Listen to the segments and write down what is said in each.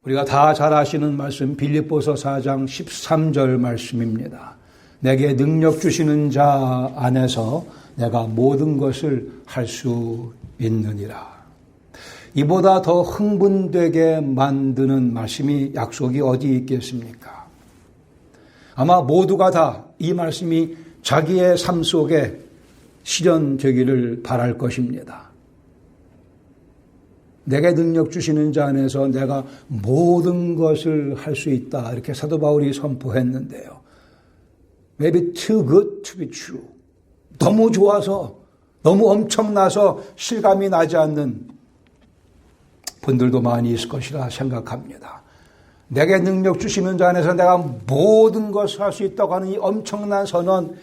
우리가 다 잘 아시는 말씀 빌립보서 4장 13절 말씀입니다. 내게 능력 주시는 자 안에서 내가 모든 것을 할 수 있느니라. 이보다 더 흥분되게 만드는 말씀이 약속이 어디 있겠습니까? 아마 모두가 다 이 말씀이 자기의 삶 속에 실현되기를 바랄 것입니다. 내게 능력 주시는 자 안에서 내가 모든 것을 할 수 있다. 이렇게 사도 바울이 선포했는데요. Maybe too good to be true. 너무 좋아서, 너무 엄청나서 실감이 나지 않는 분들도 많이 있을 것이라 생각합니다. 내게 능력 주시는 자 안에서 내가 모든 것을 할 수 있다고 하는 이 엄청난 선언,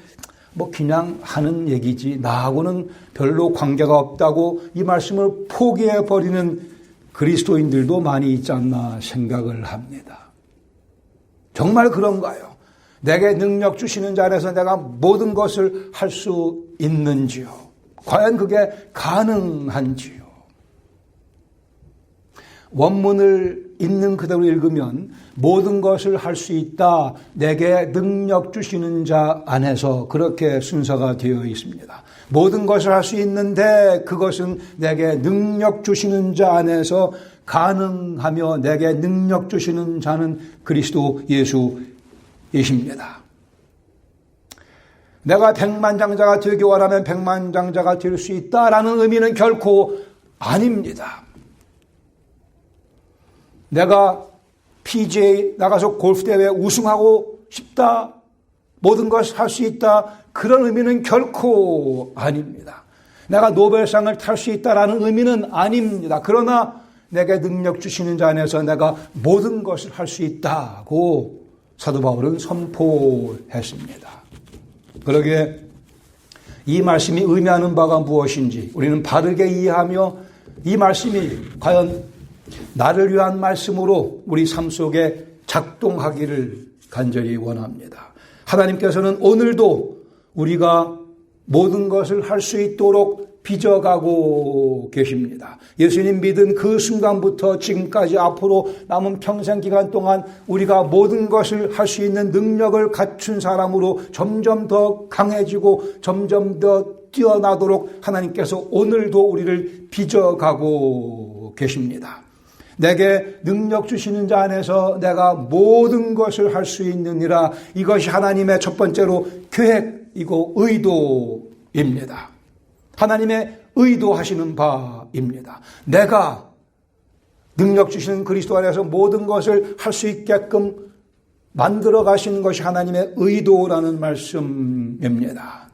그냥 하는 얘기지 나하고는 별로 관계가 없다고 이 말씀을 포기해버리는 그리스도인들도 많이 있지 않나 생각을 합니다. 정말 그런가요? 내게 능력 주시는 자 안에서 내가 모든 것을 할 수 있는지요? 과연 그게 가능한지요? 원문을 있는 그대로 읽으면 모든 것을 할 수 있다. 내게 능력 주시는 자 안에서 그렇게 순서가 되어 있습니다. 모든 것을 할 수 있는데 그것은 내게 능력 주시는 자 안에서 가능하며 내게 능력 주시는 자는 그리스도 예수이십니다. 내가 백만장자가 되기 원하면 백만장자가 될 수 있다라는 의미는 결코 아닙니다. 내가 PGA 나가서 골프대회 우승하고 싶다, 모든 것을 할 수 있다, 그런 의미는 결코 아닙니다. 내가 노벨상을 탈 수 있다라는 의미는 아닙니다. 그러나 내게 능력 주시는 자 안에서 내가 모든 것을 할 수 있다고 사도 바울은 선포했습니다. 그러기에 이 말씀이 의미하는 바가 무엇인지 우리는 바르게 이해하며 이 말씀이 과연 나를 위한 말씀으로 우리 삶 속에 작동하기를 간절히 원합니다. 하나님께서는 오늘도 우리가 모든 것을 할 수 있도록 빚어가고 계십니다. 예수님 믿은 그 순간부터 지금까지 앞으로 남은 평생 기간 동안 우리가 모든 것을 할 수 있는 능력을 갖춘 사람으로 점점 더 강해지고 점점 더 뛰어나도록 하나님께서 오늘도 우리를 빚어가고 계십니다. 내게 능력 주시는 자 안에서 내가 모든 것을 할 수 있느니라. 이것이 하나님의 첫 번째로 계획이고 의도입니다. 하나님의 의도하시는 바입니다. 내가 능력 주시는 그리스도 안에서 모든 것을 할 수 있게끔 만들어 가시는 것이 하나님의 의도라는 말씀입니다.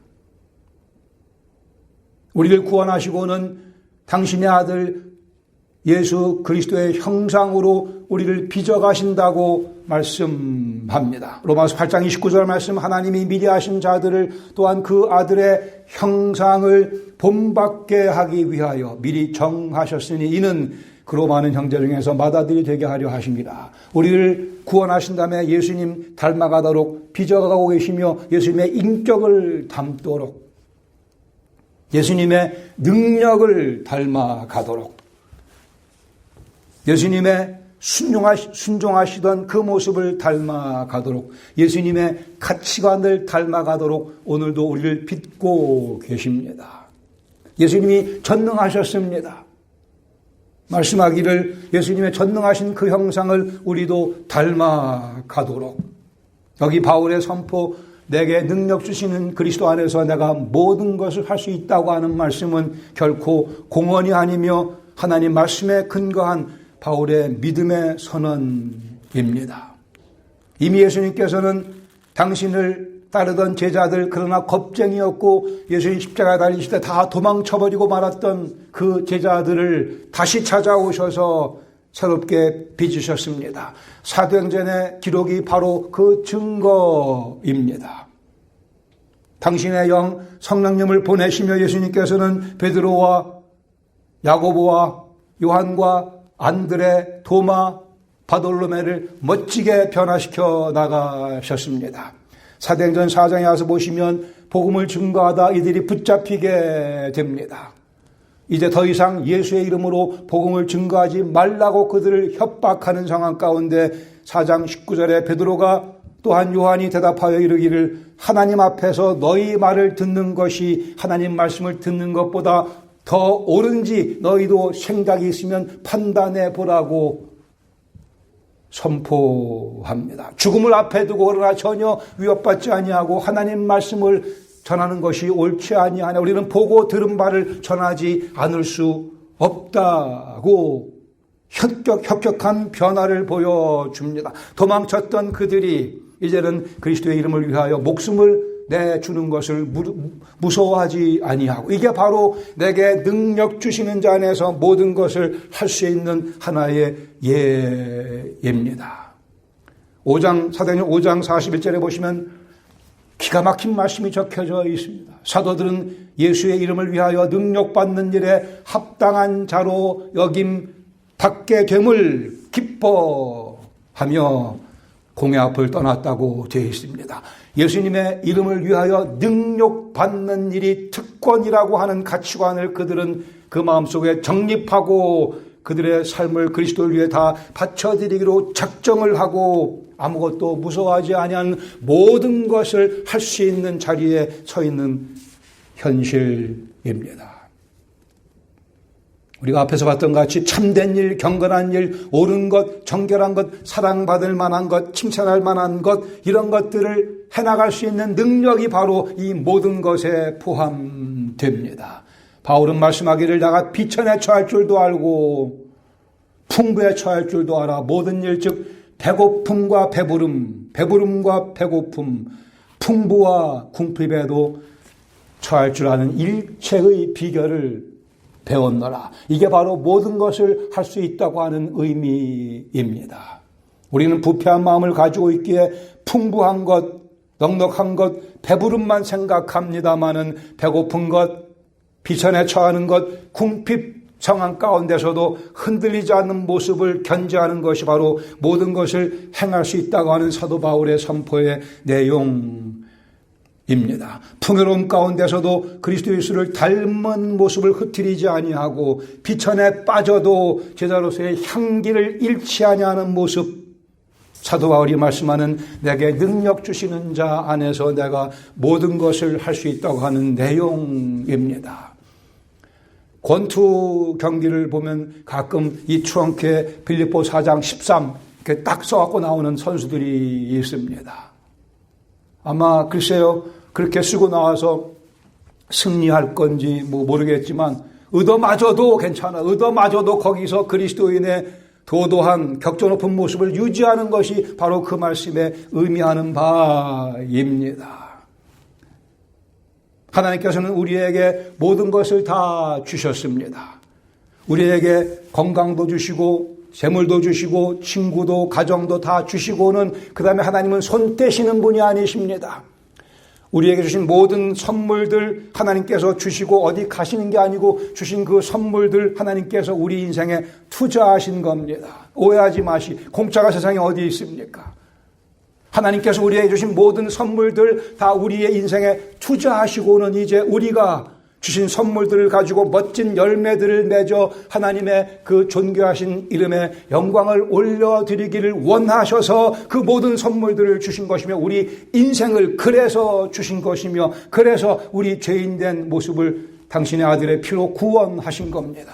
우리를 구원하시고는 당신의 아들 예수 그리스도의 형상으로 우리를 빚어가신다고 말씀합니다. 로마서 8장 29절 말씀, 하나님이 미리 하신 자들을 또한 그 아들의 형상을 본받게 하기 위하여 미리 정하셨으니 이는 그로 많은 형제 중에서 맏아들이 되게 하려 하십니다. 우리를 구원하신 다음에 예수님 닮아가도록 빚어가고 계시며 예수님의 인격을 담도록 예수님의 능력을 닮아가도록 예수님의 순종하시던 그 모습을 닮아가도록 예수님의 가치관을 닮아가도록 오늘도 우리를 빚고 계십니다. 예수님이 전능하셨습니다. 말씀하기를 예수님의 전능하신 그 형상을 우리도 닮아가도록 여기 바울의 선포 내게 능력 주시는 그리스도 안에서 내가 모든 것을 할 수 있다고 하는 말씀은 결코 공언이 아니며 하나님 말씀에 근거한 바울의 믿음의 선언입니다. 이미 예수님께서는 당신을 따르던 제자들 그러나 겁쟁이였고 예수님 십자가에 달리실 때 다 도망쳐버리고 말았던 그 제자들을 다시 찾아오셔서 새롭게 빚으셨습니다. 사도행전의 기록이 바로 그 증거입니다. 당신의 영 성령님을 보내시며 예수님께서는 베드로와 야고보와 요한과 안드레, 도마, 바돌로메를 멋지게 변화시켜 나가셨습니다. 사도행전 4장에 와서 보시면 복음을 증거하다 이들이 붙잡히게 됩니다. 이제 더 이상 예수의 이름으로 복음을 증거하지 말라고 그들을 협박하는 상황 가운데 4장 19절에 베드로가 또한 요한이 대답하여 이르기를 하나님 앞에서 너희 말을 듣는 것이 하나님 말씀을 듣는 것보다 더 옳은지 너희도 생각이 있으면 판단해 보라고 선포합니다. 죽음을 앞에 두고 그러나 전혀 위협받지 아니하고 하나님 말씀을 전하는 것이 옳지 아니하냐. 우리는 보고 들은 바를 전하지 않을 수 없다고 협격한 변화를 보여줍니다. 도망쳤던 그들이 이제는 그리스도의 이름을 위하여 목숨을 내주는 것을 무서워하지 아니하고, 이게 바로 내게 능력 주시는 자 안에서 모든 것을 할 수 있는 하나의 예입니다. 사도행전 5장 41절에 보시면 기가 막힌 말씀이 적혀져 있습니다. 사도들은 예수의 이름을 위하여 능력받는 일에 합당한 자로 여김 받게 됨을 기뻐하며 공회 앞을 떠났다고 되어 있습니다. 예수님의 이름을 위하여 능력받는 일이 특권이라고 하는 가치관을 그들은 그 마음속에 정립하고 그들의 삶을 그리스도를 위해 다 바쳐드리기로 작정을 하고 아무것도 무서워하지 아니한 모든 것을 할 수 있는 자리에 서 있는 현실입니다. 우리가 앞에서 봤던 것 같이 참된 일, 경건한 일, 옳은 것, 정결한 것, 사랑받을 만한 것, 칭찬할 만한 것, 이런 것들을 해나갈 수 있는 능력이 바로 이 모든 것에 포함됩니다. 바울은 말씀하기를 내가 비천에 처할 줄도 알고 풍부에 처할 줄도 알아. 모든 일 즉 배고픔과 배부름, 배부름과 배고픔, 풍부와 궁핍에도 처할 줄 아는 일체의 비결을 배웠노라. 이게 바로 모든 것을 할 수 있다고 하는 의미입니다. 우리는 부패한 마음을 가지고 있기에 풍부한 것, 넉넉한 것, 배부름만 생각합니다마는 배고픈 것, 비천에 처하는 것, 궁핍 상황 가운데서도 흔들리지 않는 모습을 견지하는 것이 바로 모든 것을 행할 수 있다고 하는 사도 바울의 선포의 내용입니다. 풍요로움 가운데서도 그리스도 예수를 닮은 모습을 흐트리지 아니하고 비천에 빠져도 제자로서의 향기를 잃지 아니하는 모습, 사도 바울이 말씀하는 내게 능력 주시는 자 안에서 내가 모든 것을 할 수 있다고 하는 내용입니다. 권투 경기를 보면 가끔 이 트렁크에 빌립보 4장 13 이렇게 딱 써갖고 나오는 선수들이 있습니다. 아마 글쎄요, 그렇게 쓰고 나와서 승리할 건지 모르겠지만 의도마저도 괜찮아. 의도마저도 거기서 그리스도인의 도도한 격조 높은 모습을 유지하는 것이 바로 그 말씀에 의미하는 바입니다. 하나님께서는 우리에게 모든 것을 다 주셨습니다. 우리에게 건강도 주시고 재물도 주시고 친구도 가정도 다 주시고는 그 다음에 하나님은 손 떼시는 분이 아니십니다. 우리에게 주신 모든 선물들 하나님께서 주시고 어디 가시는 게 아니고 주신 그 선물들 하나님께서 우리 인생에 투자하신 겁니다. 오해하지 공짜가 세상에 어디 있습니까? 하나님께서 우리에게 주신 모든 선물들 다 우리의 인생에 투자하시고는 이제 우리가 주신 선물들을 가지고 멋진 열매들을 맺어 하나님의 그 존귀하신 이름에 영광을 올려드리기를 원하셔서 그 모든 선물들을 주신 것이며 우리 인생을 그래서 주신 것이며 그래서 우리 죄인된 모습을 당신의 아들의 피로 구원하신 겁니다.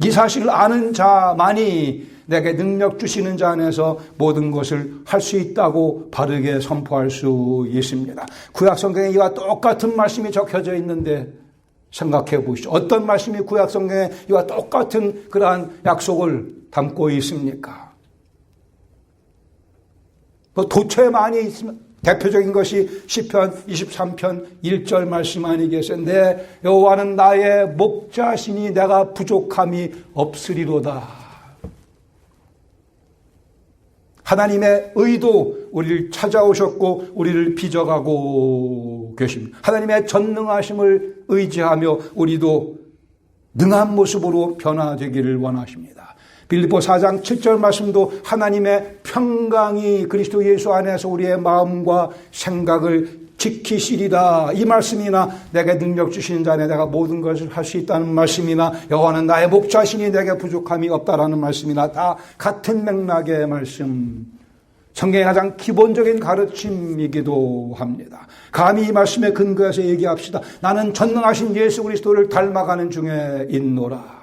이 사실을 아는 자만이 내게 능력 주시는 자 안에서 모든 것을 할 수 있다고 바르게 선포할 수 있습니다. 구약 성경에 이와 똑같은 말씀이 적혀져 있는데 생각해 보시죠. 어떤 말씀이 구약 성경에 이와 똑같은 그러한 약속을 담고 있습니까? 도처에 많이 있으면 대표적인 것이 시편 23편 1절 말씀 아니겠어요? 내 여호와는 나의 목자시니 내가 부족함이 없으리로다. 하나님의 의도 우리를 찾아오셨고 우리를 빚어가고 계십니다. 하나님의 전능하심을 의지하며 우리도 능한 모습으로 변화되기를 원하십니다. 빌립보 4장 7절 말씀도 하나님의 평강이 그리스도 예수 안에서 우리의 마음과 생각을 지키시리라. 이 말씀이나 내게 능력 주시는 자에 내가 모든 것을 할 수 있다는 말씀이나 여호와는 나의 목자시니 내게 부족함이 없다라는 말씀이나 다 같은 맥락의 말씀. 성경의 가장 기본적인 가르침이기도 합니다. 감히 이 말씀에 근거해서 얘기합시다. 나는 전능하신 예수 그리스도를 닮아가는 중에 있노라.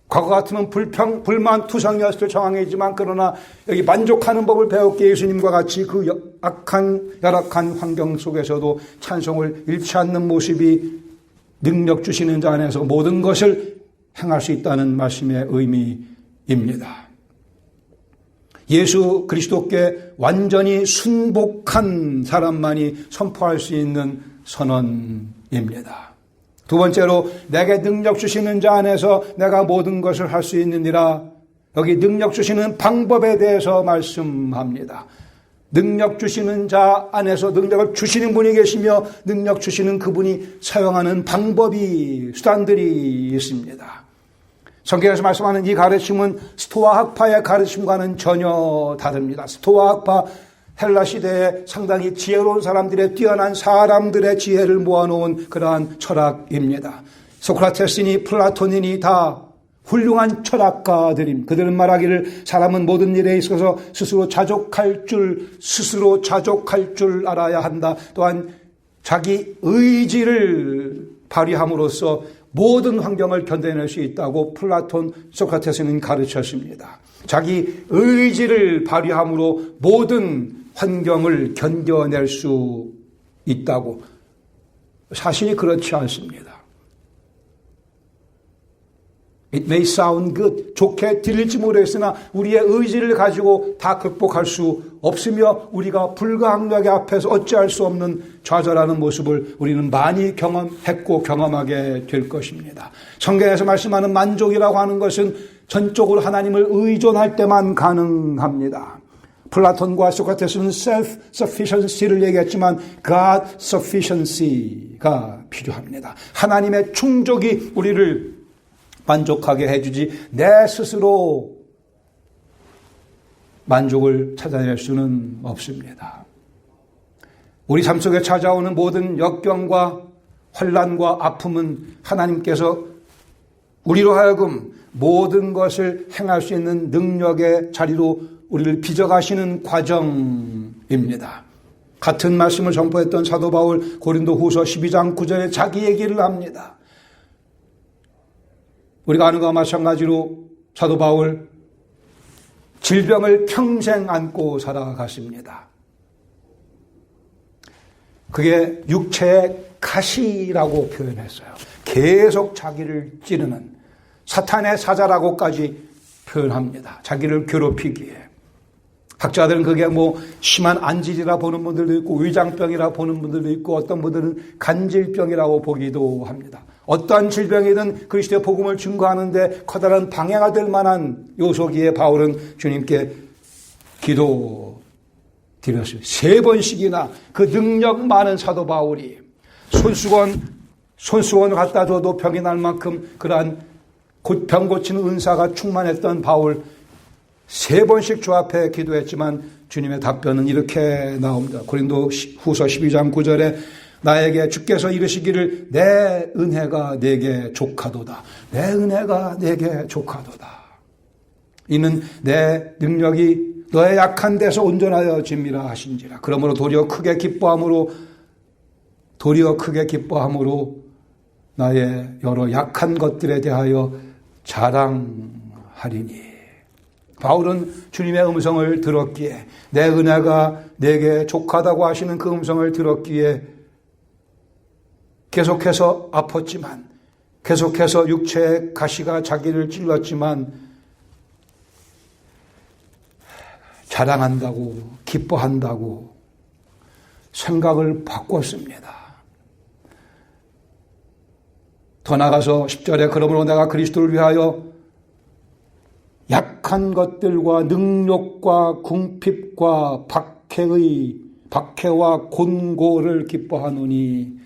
과거 같으면 불만 투성이었을 정황이지만 그러나 여기 만족하는 법을 배웠기에 예수님과 같이 그 열악한 환경 속에서도 찬송을 잃지 않는 모습이 능력 주시는 자 안에서 모든 것을 행할 수 있다는 말씀의 의미입니다. 예수 그리스도께 완전히 순복한 사람만이 선포할 수 있는 선언입니다. 두 번째로 내게 능력 주시는 자 안에서 내가 모든 것을 할 수 있느니라. 여기 능력 주시는 방법에 대해서 말씀합니다. 능력 주시는 자 안에서 능력을 주시는 분이 계시며 능력 주시는 그분이 사용하는 방법이 수단들이 있습니다. 성경에서 말씀하는 이 가르침은 스토아 학파의 가르침과는 전혀 다릅니다. 스토아 학파 헬라 시대에 상당히 지혜로운 사람들의 뛰어난 사람들의 지혜를 모아놓은 그러한 철학입니다. 소크라테스니 플라톤이니 다 훌륭한 철학가들입니다. 그들은 말하기를 사람은 모든 일에 있어서 스스로 자족할 줄 알아야 한다. 또한 자기 의지를 발휘함으로써 모든 환경을 견뎌낼 수 있다고 플라톤, 소크라테스는 가르쳤습니다. 자기 의지를 발휘함으로 모든 환경을 견뎌낼 수 있다고. 사실이 그렇지 않습니다. It may sound good. 좋게 들릴지 모르겠으나 우리의 의지를 가지고 다 극복할 수 없으며 우리가 불가항력의 앞에서 어찌할 수 없는 좌절하는 모습을 우리는 많이 경험했고 경험하게 될 것입니다. 성경에서 말씀하는 만족이라고 하는 것은 전적으로 하나님을 의존할 때만 가능합니다. 플라톤과 소크라테스는 self-sufficiency를 얘기했지만 God sufficiency가 필요합니다. 하나님의 충족이 우리를 만족하게 해주지 내 스스로 만족을 찾아낼 수는 없습니다. 우리 삶 속에 찾아오는 모든 역경과 환난과 아픔은 하나님께서 우리로 하여금 모든 것을 행할 수 있는 능력의 자리로 우리를 빚어가시는 과정입니다. 같은 말씀을 선포했던 사도 바울 고린도후서 12장 9절에 자기 얘기를 합니다. 우리가 아는 것과 마찬가지로 사도 바울 질병을 평생 안고 살아갔습니다. 그게 육체의 가시라고 표현했어요. 계속 자기를 찌르는 사탄의 사자라고까지 표현합니다. 자기를 괴롭히기에. 학자들은 그게 심한 안질이라 보는 분들도 있고 위장병이라 보는 분들도 있고 어떤 분들은 간질병이라고 보기도 합니다. 어떠한 질병이든 그리스도의 복음을 증거하는데 커다란 방해가 될 만한 요소기에 바울은 주님께 기도드렸어요. 3번씩이나 그 능력 많은 사도 바울이 손수건을 갖다 줘도 병이 날 만큼 그러한 병 고치는 은사가 충만했던 바울 3번씩 주 앞에 기도했지만 주님의 답변은 이렇게 나옵니다. 고린도 후서 12장 9절에 나에게 주께서 이르시기를 내 은혜가 내게 족하도다. 내 은혜가 내게 족하도다. 이는 내 능력이 너의 약한 데서 온전하여 짐이라 하신지라. 그러므로 도리어 크게 기뻐함으로 나의 여러 약한 것들에 대하여 자랑하리니. 바울은 주님의 음성을 들었기에 내 은혜가 내게 족하다고 하시는 그 음성을 들었기에 계속해서 아팠지만 계속해서 육체의 가시가 자기를 찔렀지만 자랑한다고 기뻐한다고 생각을 바꿨습니다. 더 나아가서 10절에 그러므로 내가 그리스도를 위하여 약한 것들과 능력과 궁핍과 박해와 곤고를 기뻐하노니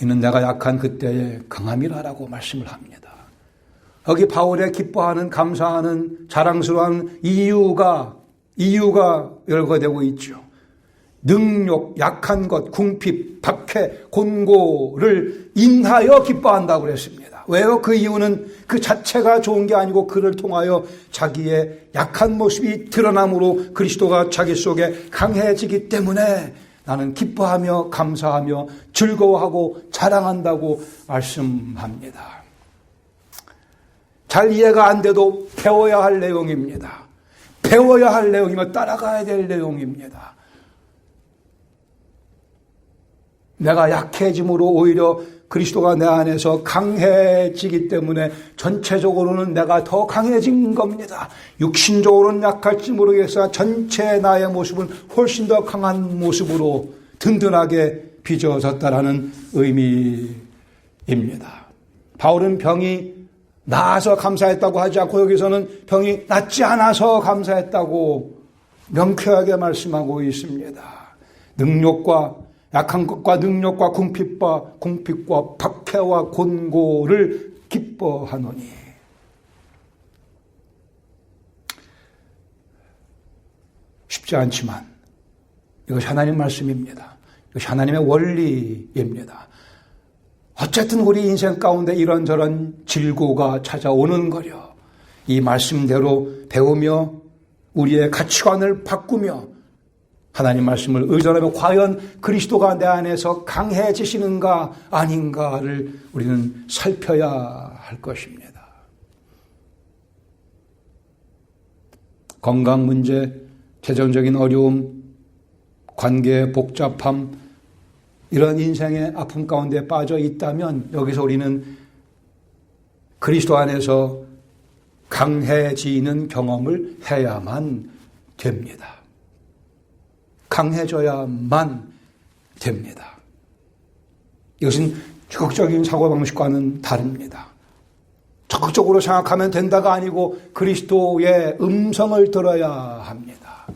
이는 내가 약한 그때에 강함이라라고 말씀을 합니다. 여기 바울의 기뻐하는 감사하는 자랑스러운 이유가 열거되고 있죠. 능욕, 약한 것, 궁핍, 박해, 곤고를 인하여 기뻐한다고 그랬습니다. 왜요? 그 이유는 그 자체가 좋은 게 아니고 그를 통하여 자기의 약한 모습이 드러남으로 그리스도가 자기 속에 강해지기 때문에 나는 기뻐하며 감사하며 즐거워하고 자랑한다고 말씀합니다. 잘 이해가 안 돼도 배워야 할 내용입니다. 배워야 할 내용이며 따라가야 될 내용입니다. 내가 약해짐으로 오히려 그리스도가 내 안에서 강해지기 때문에 전체적으로는 내가 더 강해진 겁니다. 육신적으로는 약할지 모르겠으나 전체 나의 모습은 훨씬 더 강한 모습으로 든든하게 빚어졌다라는 의미입니다. 바울은 병이 나아서 감사했다고 하지 않고 여기서는 병이 낫지 않아서 감사했다고 명쾌하게 말씀하고 있습니다. 능력과 약한 것과 능력과 궁핍과 박해와 곤고를 기뻐하노니. 쉽지 않지만 이것이 하나님 말씀입니다. 이것이 하나님의 원리입니다. 어쨌든 우리 인생 가운데 이런저런 질고가 찾아오는 거려. 이 말씀대로 배우며 우리의 가치관을 바꾸며 하나님 말씀을 의존하며 과연 그리스도가 내 안에서 강해지시는가 아닌가를 우리는 살펴야 할 것입니다. 건강 문제, 재정적인 어려움, 관계의 복잡함, 이런 인생의 아픔 가운데 빠져 있다면 여기서 우리는 그리스도 안에서 강해지는 경험을 해야만 됩니다. 강해져야만 됩니다. 이것은 적극적인 사고방식과는 다릅니다. 적극적으로 생각하면 된다가 아니고 그리스도의 음성을 들어야 합니다.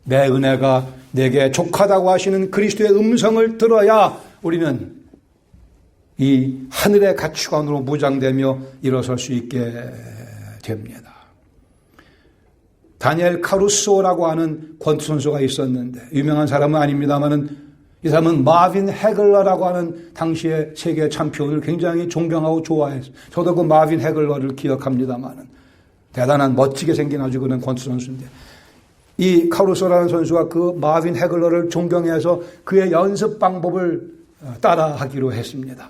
내 은혜가 내게 족하다고 하시는 그리스도의 음성을 들어야 우리는 이 하늘의 가치관으로 무장되며 일어설 수 있게 됩니다. 다니엘 카루소라고 하는 권투 선수가 있었는데 유명한 사람은 아닙니다만은 이 사람은 마빈 해글러라고 하는 당시의 세계 챔피언을 굉장히 존경하고 좋아했어요. 저도 그 마빈 해글러를 기억합니다만은 대단한 멋지게 생긴 아주 그런 권투 선수인데 이 카루소라는 선수가 그 마빈 해글러를 존경해서 그의 연습 방법을 따라하기로 했습니다.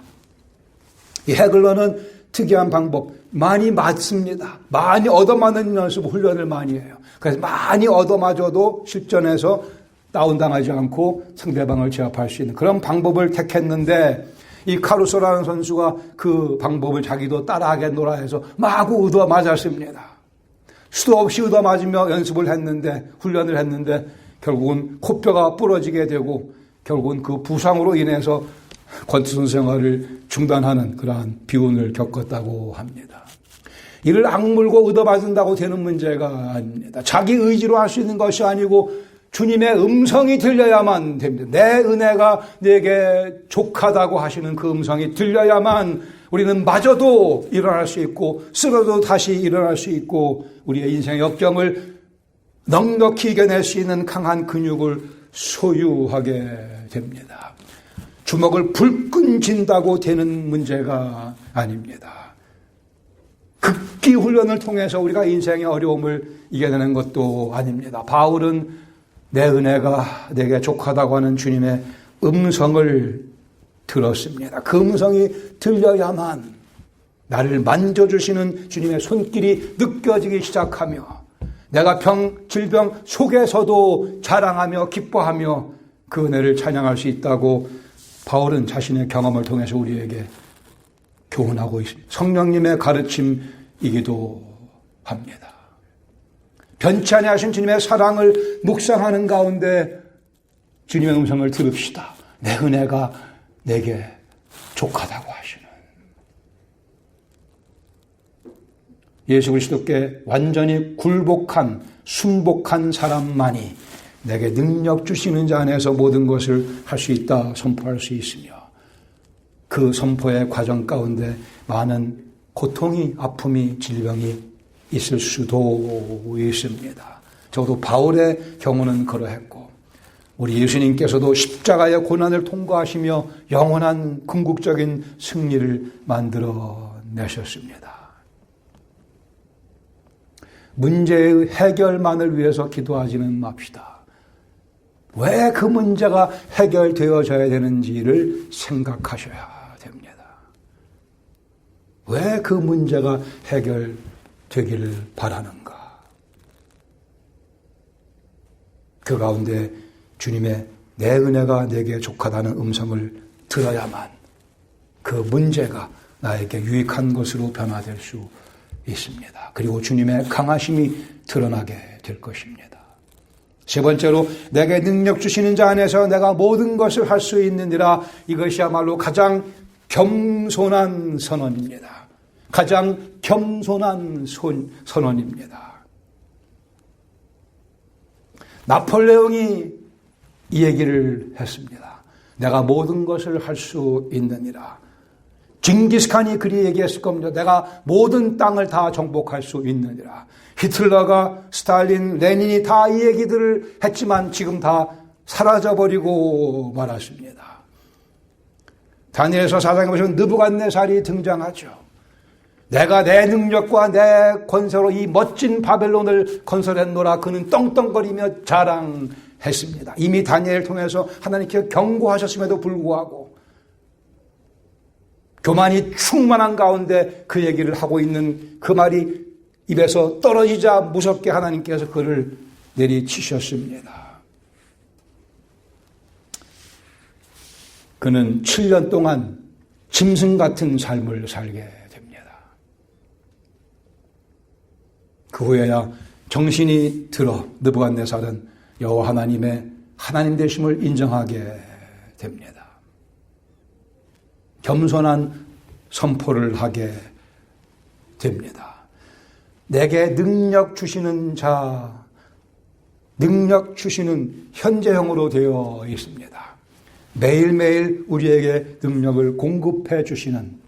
이 해글러는 특이한 방법, 많이 맞습니다. 많이 얻어맞는 연습 훈련을 많이 해요. 그래서 많이 얻어맞아도 실전에서 다운당하지 않고 상대방을 제압할 수 있는 그런 방법을 택했는데 이 카루소라는 선수가 그 방법을 자기도 따라하겠노라 해서 마구 얻어맞았습니다. 수도 없이 얻어맞으며 연습을 했는데 훈련을 했는데 결국은 코뼈가 부러지게 되고 결국은 그 부상으로 인해서 권투 생활을 중단하는 그러한 비운을 겪었다고 합니다. 이를 악물고 얻어맞은다고 되는 문제가 아닙니다. 자기 의지로 할 수 있는 것이 아니고 주님의 음성이 들려야만 됩니다. 내 은혜가 내게 족하다고 하시는 그 음성이 들려야만 우리는 마저도 일어날 수 있고 쓰러도 다시 일어날 수 있고 우리의 인생의 역경을 넉넉히 이겨낼 수 있는 강한 근육을 소유하게 됩니다. 주먹을 불끈 쥔다고 되는 문제가 아닙니다. 극기 훈련을 통해서 우리가 인생의 어려움을 이겨내는 것도 아닙니다. 바울은 내 은혜가 내게 족하다고 하는 주님의 음성을 들었습니다. 그 음성이 들려야만 나를 만져주시는 주님의 손길이 느껴지기 시작하며 내가 질병 속에서도 자랑하며 기뻐하며 그 은혜를 찬양할 수 있다고 바울은 자신의 경험을 통해서 우리에게 교훈하고 있습니다. 성령님의 가르침이기도 합니다. 변치 아니하신 주님의 사랑을 묵상하는 가운데 주님의 음성을 들읍시다. 내 은혜가 내게 족하다고 하시는 예수 그리스도께 완전히 굴복한 순복한 사람만이 내게 능력 주시는 자 안에서 모든 것을 할 수 있다 선포할 수 있으며 그 선포의 과정 가운데 많은 고통이 아픔이 질병이 있을 수도 있습니다. 저도 바울의 경우는 그러했고 우리 예수님께서도 십자가의 고난을 통과하시며 영원한 궁극적인 승리를 만들어 내셨습니다. 문제의 해결만을 위해서 기도하지는 맙시다. 왜 그 문제가 해결되어져야 되는지를 생각하셔야 됩니다. 왜 그 문제가 해결되기를 바라는가? 그 가운데 주님의 내 은혜가 내게 족하다는 음성을 들어야만 그 문제가 나에게 유익한 것으로 변화될 수 있습니다. 그리고 주님의 강하심이 드러나게 될 것입니다. 세 번째로 내게 능력 주시는 자 안에서 내가 모든 것을 할 수 있느니라. 이것이야말로 가장 겸손한 선언입니다. 가장 겸손한 선언입니다. 나폴레옹이 이 얘기를 했습니다. 내가 모든 것을 할 수 있느니라. 징기스칸이 그리 얘기했을 겁니다. 내가 모든 땅을 다 정복할 수 있느니라. 히틀러가, 스탈린, 레닌이 다 이 얘기들을 했지만 지금 다 사라져버리고 말았습니다. 다니엘서 4장에 보시면 느부갓네살이 등장하죠. 내가 내 능력과 내 권세로 이 멋진 바벨론을 건설했노라. 그는 떵떵거리며 자랑했습니다. 이미 다니엘을 통해서 하나님께 경고하셨음에도 불구하고 교만이 충만한 가운데 그 얘기를 하고 있는 그 말이 입에서 떨어지자 무섭게 하나님께서 그를 내리치셨습니다. 그는 7년 동안 짐승 같은 삶을 살게 됩니다. 그 후에야 정신이 들어 느부갓네살은 여호와 하나님의 하나님 되심을 인정하게 됩니다. 겸손한 선포를 하게 됩니다. 내게 능력 주시는 자, 능력 주시는 현재형으로 되어 있습니다. 매일매일 우리에게 능력을 공급해 주시는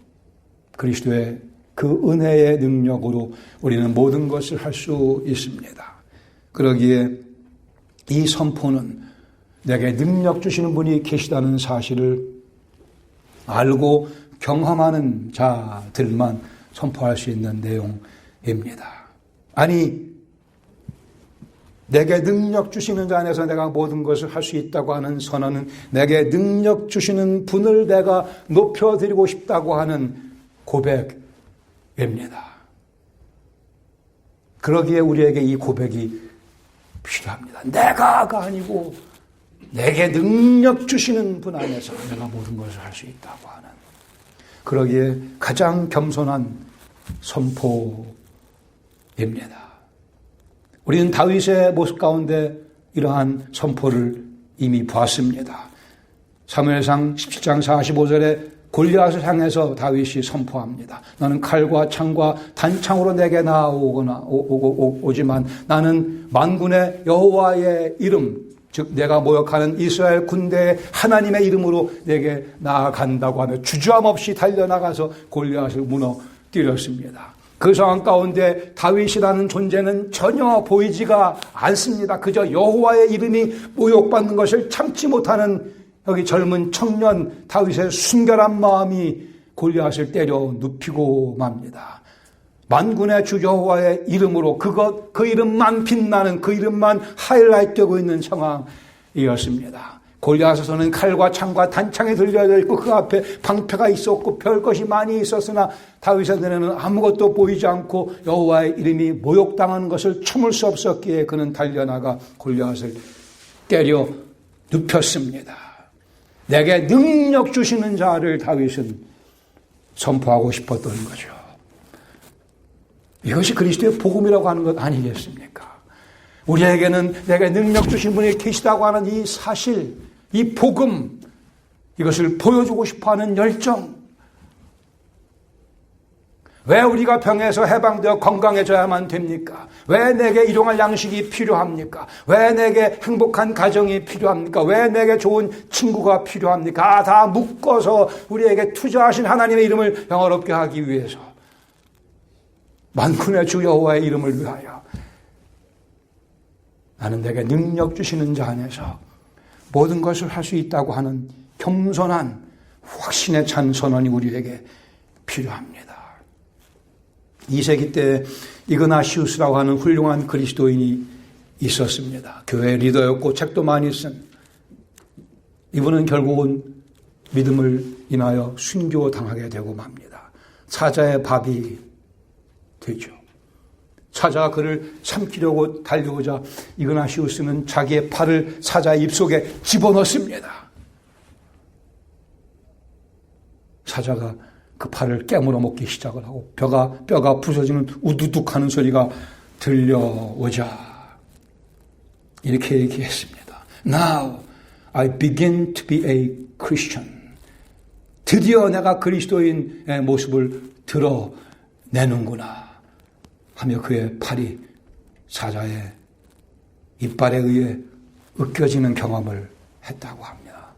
그리스도의 그 은혜의 능력으로 우리는 모든 것을 할 수 있습니다. 그러기에 이 선포는 내게 능력 주시는 분이 계시다는 사실을 알고 경험하는 자들만 선포할 수 있는 내용입니다. 아니, 내게 능력 주시는 자 안에서 내가 모든 것을 할 수 있다고 하는 선언은 내게 능력 주시는 분을 내가 높여드리고 싶다고 하는 고백입니다. 그러기에 우리에게 이 고백이 필요합니다. 내가가 아니고 내게 능력 주시는 분 안에서 내가 모든 것을 할 수 있다고 하는, 그러기에 가장 겸손한 선포입니다. 우리는 다윗의 모습 가운데 이러한 선포를 이미 보았습니다. 사무엘상 17장 45절에 골리앗을 향해서 다윗이 선포합니다. 너는 칼과 창과 단창으로 내게 오지만 나는 만군의 여호와의 이름, 즉 내가 모욕하는 이스라엘 군대의 하나님의 이름으로 내게 나아간다고 하며 주저함 없이 달려나가서 골리앗을 무너뜨렸습니다. 그 상황 가운데 다윗이라는 존재는 전혀 보이지가 않습니다. 그저 여호와의 이름이 모욕받는 것을 참지 못하는 여기 젊은 청년 다윗의 순결한 마음이 골리앗을 때려 눕히고 맙니다. 만군의 주 여호와의 이름으로 그 이름만 빛나는, 그 이름만 하이라이트되고 있는 상황이었습니다. 골리앗에서는 칼과 창과 단창이 들려져 있고 그 앞에 방패가 있었고 별 것이 많이 있었으나 다윗의 눈에는 아무것도 보이지 않고 여호와의 이름이 모욕당하는 것을 참을 수 없었기에 그는 달려나가 골리앗을 때려 눕혔습니다. 내게 능력 주시는 자를 다윗은 선포하고 싶었던 거죠. 이것이 그리스도의 복음이라고 하는 것 아니겠습니까? 우리에게는 내게 능력 주신 분이 계시다고 하는 이 사실, 이 복음, 이것을 보여주고 싶어하는 열정. 왜 우리가 병에서 해방되어 건강해져야만 됩니까? 왜 내게 일용할 양식이 필요합니까? 왜 내게 행복한 가정이 필요합니까? 왜 내게 좋은 친구가 필요합니까? 다 묶어서 우리에게 투자하신 하나님의 이름을 영화롭게 하기 위해서, 만군의 주 여호와의 이름을 위하여 나는 내게 능력 주시는 자 안에서 모든 것을 할 수 있다고 하는 겸손한 확신에 찬 선언이 우리에게 필요합니다. 2세기 때 이그나시우스라고 하는 훌륭한 그리스도인이 있었습니다. 교회 리더였고 책도 많이 쓴 이분은 결국은 믿음을 인하여 순교당하게 되고 맙니다. 사자의 밥이 되죠. 사자가 그를 삼키려고 달려오자 이그나시우스는 자기의 팔을 사자의 입속에 집어넣습니다. 사자가 그 팔을 깨물어 먹기 시작을 하고 뼈가 부서지는 우두둑하는 소리가 들려오자 이렇게 얘기했습니다. Now I begin to be a Christian. 드디어 내가 그리스도인의 모습을 드러내는구나 하며 그의 팔이 사자의 이빨에 의해 으깨지는 경험을 했다고 합니다.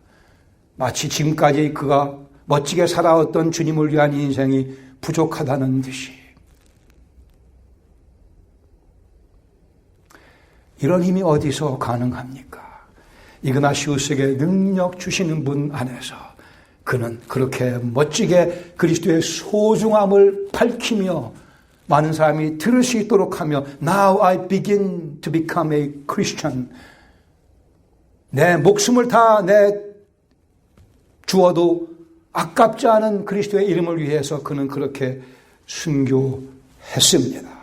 마치 지금까지 그가 멋지게 살아왔던 주님을 위한 인생이 부족하다는 듯이 이런 힘이 어디서 가능합니까? 이그나시우스에게 능력 주시는 분 안에서 그는 그렇게 멋지게 그리스도의 소중함을 밝히며 많은 사람이 들을 수 있도록 하며 Now I begin to become a Christian. 내 목숨을 다 주어도 아깝지 않은 그리스도의 이름을 위해서 그는 그렇게 순교했습니다.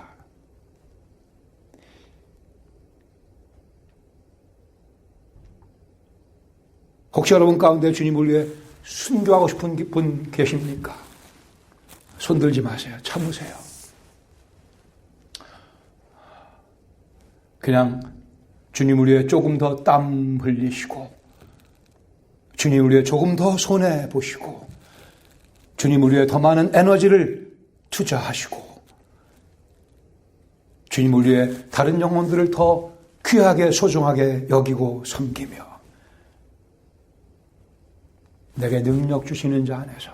혹시 여러분 가운데 주님을 위해 순교하고 싶은 분 계십니까? 손들지 마세요. 참으세요. 그냥 주님을 위해 조금 더 땀 흘리시고 주님을 위해 조금 더 손해보시고 주님을 위해 더 많은 에너지를 투자하시고 주님을 위해 다른 영혼들을 더 귀하게 소중하게 여기고 섬기며 내게 능력 주시는 자 안에서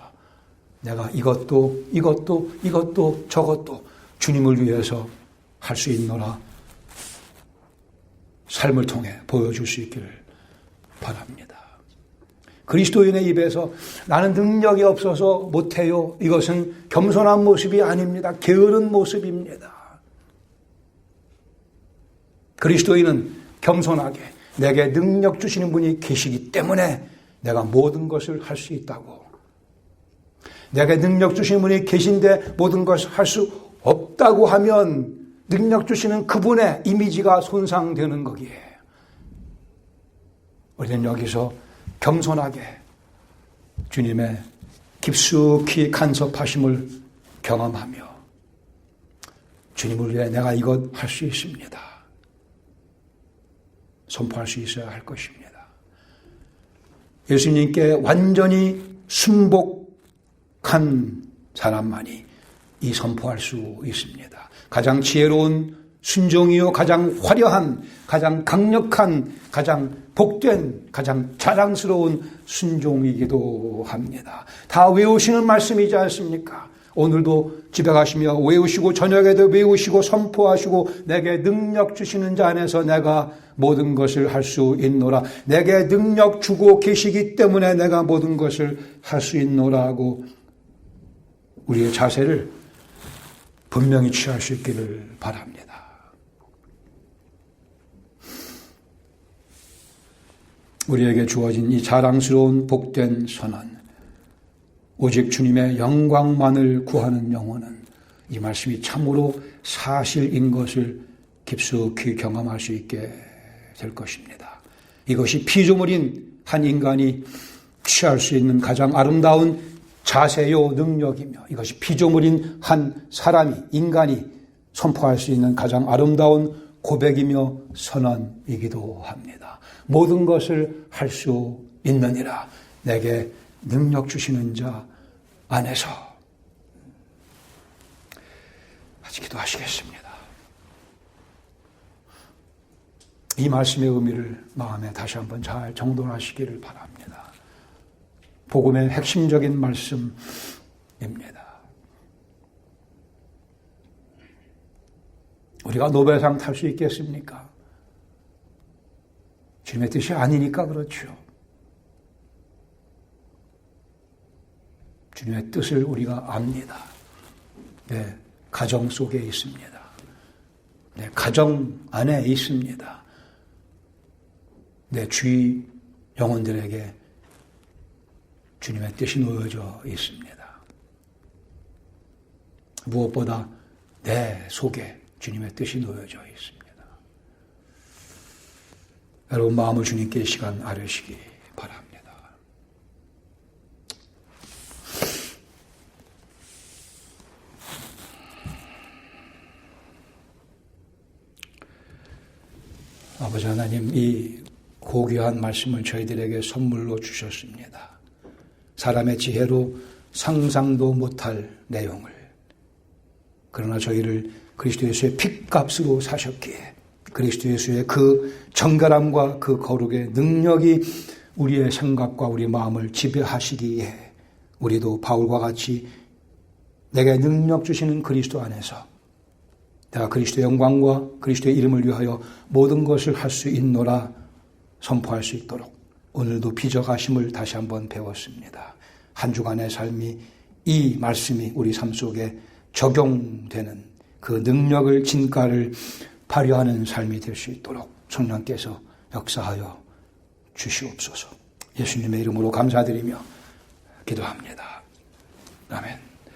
내가 이것도 저것도 주님을 위해서 할 수 있노라 삶을 통해 보여줄 수 있기를 바랍니다. 그리스도인의 입에서 나는 능력이 없어서 못해요. 이것은 겸손한 모습이 아닙니다. 게으른 모습입니다. 그리스도인은 겸손하게 내게 능력 주시는 분이 계시기 때문에 내가 모든 것을 할 수 있다고. 내게 능력 주시는 분이 계신데 모든 것을 할 수 없다고 하면 능력 주시는 그분의 이미지가 손상되는 거기에 우리는 여기서 겸손하게 주님의 깊숙이 간섭하심을 경험하며 주님을 위해 내가 이것 할 수 있습니다. 선포할 수 있어야 할 것입니다. 예수님께 완전히 순복한 사람만이 이 선포할 수 있습니다. 가장 지혜로운 순종이요 가장 화려한 가장 강력한 가장 복된 가장 자랑스러운 순종이기도 합니다. 다 외우시는 말씀이지 않습니까? 오늘도 집에 가시며 외우시고 저녁에도 외우시고 선포하시고 내게 능력 주시는 자 안에서 내가 모든 것을 할 수 있노라. 내게 능력 주고 계시기 때문에 내가 모든 것을 할 수 있노라고 우리의 자세를 분명히 취할 수 있기를 바랍니다. 우리에게 주어진 이 자랑스러운 복된 선언, 오직 주님의 영광만을 구하는 영혼은 이 말씀이 참으로 사실인 것을 깊숙이 경험할 수 있게 될 것입니다. 이것이 피조물인 한 인간이 취할 수 있는 가장 아름다운 자세요 능력이며 이것이 피조물인 한 사람이 인간이 선포할 수 있는 가장 아름다운 고백이며 선언이기도 합니다. 모든 것을 할 수 있느니라. 내게 능력 주시는 자 안에서 같이 기도하시겠습니다. 이 말씀의 의미를 마음에 다시 한번 잘 정돈하시기를 바랍니다. 복음의 핵심적인 말씀입니다. 우리가 노벨상 탈 수 있겠습니까? 주님의 뜻이 아니니까 그렇죠. 주님의 뜻을 우리가 압니다. 네, 가정 속에 있습니다. 네, 가정 안에 있습니다. 내 주위 영혼들에게 주님의 뜻이 놓여져 있습니다. 무엇보다 내 속에 주님의 뜻이 놓여져 있습니다. 여러분 마음을 주님께 이 시간 아뢰시기 바랍니다. 아버지 하나님, 이 고귀한 말씀을 저희들에게 선물로 주셨습니다. 사람의 지혜로 상상도 못할 내용을, 그러나 저희를 그리스도 예수의 핏값으로 사셨기에 그리스도 예수의 그 정결함과 그 거룩의 능력이 우리의 생각과 우리 마음을 지배하시기에 우리도 바울과 같이 내게 능력 주시는 그리스도 안에서 내가 그리스도의 영광과 그리스도의 이름을 위하여 모든 것을 할 수 있노라 선포할 수 있도록 오늘도 비적하심을 다시 한번 배웠습니다. 한 주간의 삶이 이 말씀이 우리 삶 속에 적용되는 그 능력을 진가를 발휘하는 삶이 될 수 있도록 성령께서 역사하여 주시옵소서. 예수님의 이름으로 감사드리며 기도합니다. 아멘.